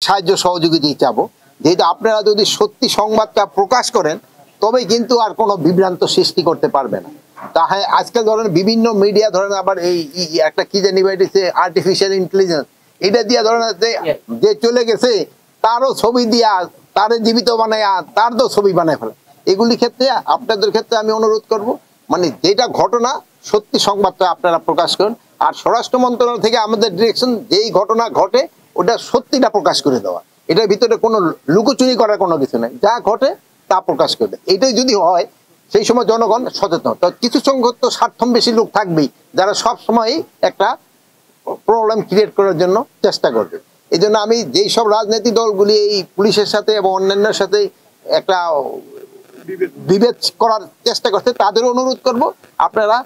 সাহায্য সহযোগিতা চাবো, যেহেতু আপনারা যদি সত্যি সংবাদটা প্রকাশ করেন তবে কিন্তু আর কোনো বিভ্রান্ত সৃষ্টি করতে পারবে না। তাহলে আজকাল ধরেন বিভিন্ন মিডিয়া ধরেন আবার এই একটা কি জানি বাইরেছে আর্টিফিশিয়াল ইন্টেলিজেন্স, এটা দিয়ে ধরেন যে চলে গেছে তারও ছবি দিয়া তার জীবিত বানায় তার তো ছবি বানায় ফেলে। এগুলি ক্ষেত্রে আপনাদের ক্ষেত্রে আমি অনুরোধ করব, মানে যেটা ঘটনা সত্যি সংবাদটা আপনারা প্রকাশ করুন। আর স্বরাষ্ট্র মন্ত্রণালয় থেকে আমাদের ডিরেকশন যেই ঘটনা ঘটে ওটা সত্যিটা প্রকাশ করে দেওয়া, এটার ভিতরে কোনো লুকোচুরি করার কোনো কিছু নেই, যা ঘটে তা প্রকাশ করে দেয়। এটাই যদি হয় সেই সময় জনগণ সচেতন। তো কিছু সংখ্যক তো স্বার্থবেশী লোক থাকবেই যারা সব সময় একটা প্রবলেম ক্রিয়েট করার জন্য চেষ্টা করবে। এই জন্য আমি যেই সব রাজনৈতিক দলগুলি এই পুলিশের সাথে এবং অন্যান্যের সাথে একটা বিভেদ করার চেষ্টা করছে তাদের অনুরোধ করব, আপনারা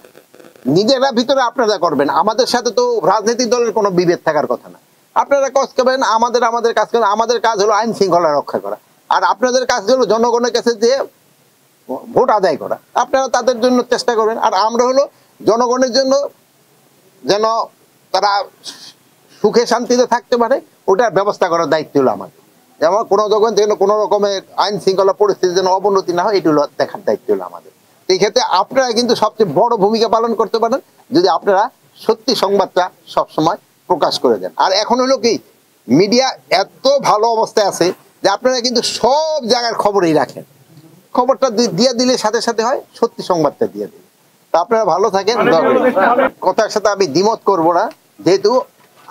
নিজেরা ভিতরে আপনারা করবেন, আমাদের সাথে তো রাজনৈতিক দলের কোনো বিভেদ থাকার কথা না। আপনারা কাজ করবেন, আমাদের কাজ করবেন। আমাদের কাজ হলো আইন শৃঙ্খলা রক্ষা করা, আর আপনাদের কাজ হলো জনগণের কাছে যে ভোট আদায় করা। আপনারা তাদের জন্য চেষ্টা করবেন, আর আমরা হলো জনগণের জন্য যেন তারা সুখে শান্তিতে থাকতে পারে ওটার ব্যবস্থা করার দায়িত্ব হলো আমাদের। যেমন কোনো যখন যেন কোনো রকমের আইন শৃঙ্খলা পরিস্থিতি যেন অবনতি না হয় এগুলো দেখার দায়িত্ব হলো আমাদের। এই ক্ষেত্রে আপনারা কিন্তু সবচেয়ে বড় ভূমিকা পালন করতে পারেন যদি আপনারা সত্যি সংবাদটা সবসময় প্রকাশ করে দেন। আর এখন হলো কি মিডিয়া এত ভালো অবস্থায় আছে যে আপনারা কিন্তু সব জায়গার খবরই রাখেন, খবরটা দিয়ে দিলে সাথে সাথে হয় সত্যি সংবাদটা দিয়ে দিলে। তা আপনারা ভালো থাকেন। কথার সাথে আমি দ্বিমত করব না, যেহেতু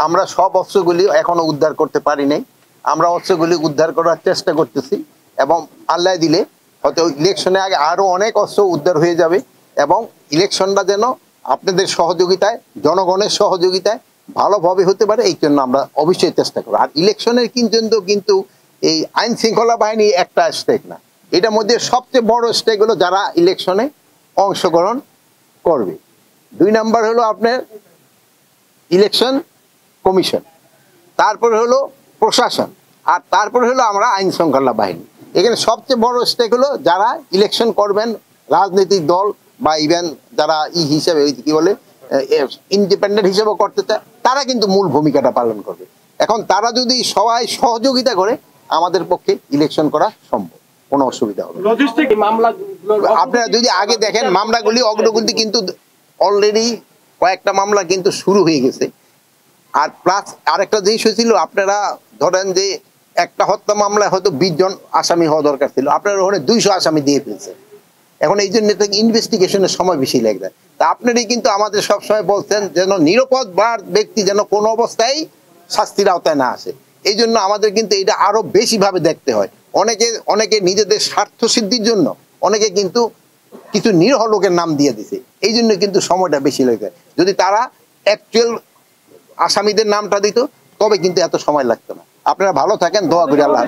আমরা সব অস্ত্রগুলি এখনো উদ্ধার করতে পারি নাই, আমরা অস্ত্রগুলি উদ্ধার করার চেষ্টা করতেছি এবং আল্লাহ দিলে হয়তো ইলেকশনের আগে আরো অনেক অস্ত্র উদ্ধার হয়ে যাবে এবং ইলেকশনটা যেন আপনাদের সহযোগিতায় জনগণের সহযোগিতায় ভালোভাবে হতে পারে এই জন্য আমরা অবশ্যই চেষ্টা করব। আর ইলেকশনের কিন্তু এই আইন শৃঙ্খলা বাহিনী একটা স্টেক না, এটার মধ্যে সবচেয়ে বড় স্টেক হলো যারা ইলেকশনে অংশগ্রহণ করবে। 2 নাম্বার হলো আপনার ইলেকশন কমিশন, তারপরে হলো প্রশাসন, আর তারপরে হলো আমরা আইন শৃঙ্খলা বাহিনী। এখানে সবচেয়ে বড় স্টেক হলো যারা ইলেকশন করবেন, রাজনৈতিক দল বা ইভেন যারা হিসেবে কি বলে ইন্ডিপেন্ডেন্ট হিসেবে করতে চায় তারা কিন্তু মূল ভূমিকাটা পালন করবে। এখন তারা যদি সবাই সহযোগিতা করে আমাদের পক্ষে ইলেকশন করা সম্ভব, কোনো অসুবিধা হবে না। আপনারা যদি আগে দেখেন মামলাগুলি অগ্রগতি কিন্তু অলরেডি কয়েকটা মামলা কিন্তু শুরু হয়ে গেছে। আর প্লাস আরেকটা জিনিস হয়েছিল, আপনারা ধরেন যে একটা হত্যা মামলায় হয়তো 20 জন আসামি হওয়া দরকার ছিল, আপনারা ওখানে 200 আসামি দিয়ে ফেলছে। এখন এই জন্য ইনভেস্টিগেশনের সময় বেশি লেগে যায়। তা আপনারাই কিন্তু আমাদের সবসময় বলছেন যেন নিরাপদ ব্যক্তি যেন কোনো অবস্থায় শাস্তির আওতায় না আসে, এই জন্য আমাদের কিন্তু এটা আরো বেশি ভাবে দেখতে হয়। অনেকে নিজেদের স্বার্থ সিদ্ধির জন্য অনেকে কিন্তু কিছু নিরীহ লোকের নাম দিয়ে দিছে, এই জন্য কিন্তু সময়টা বেশি লেগে যায়। যদি তারা অ্যাকচুয়াল আসামিদের নামটা দিত তবে কিন্তু এত সময় লাগতো না। আপনারা ভালো থাকেন, দোয়া করি আল্লাহ।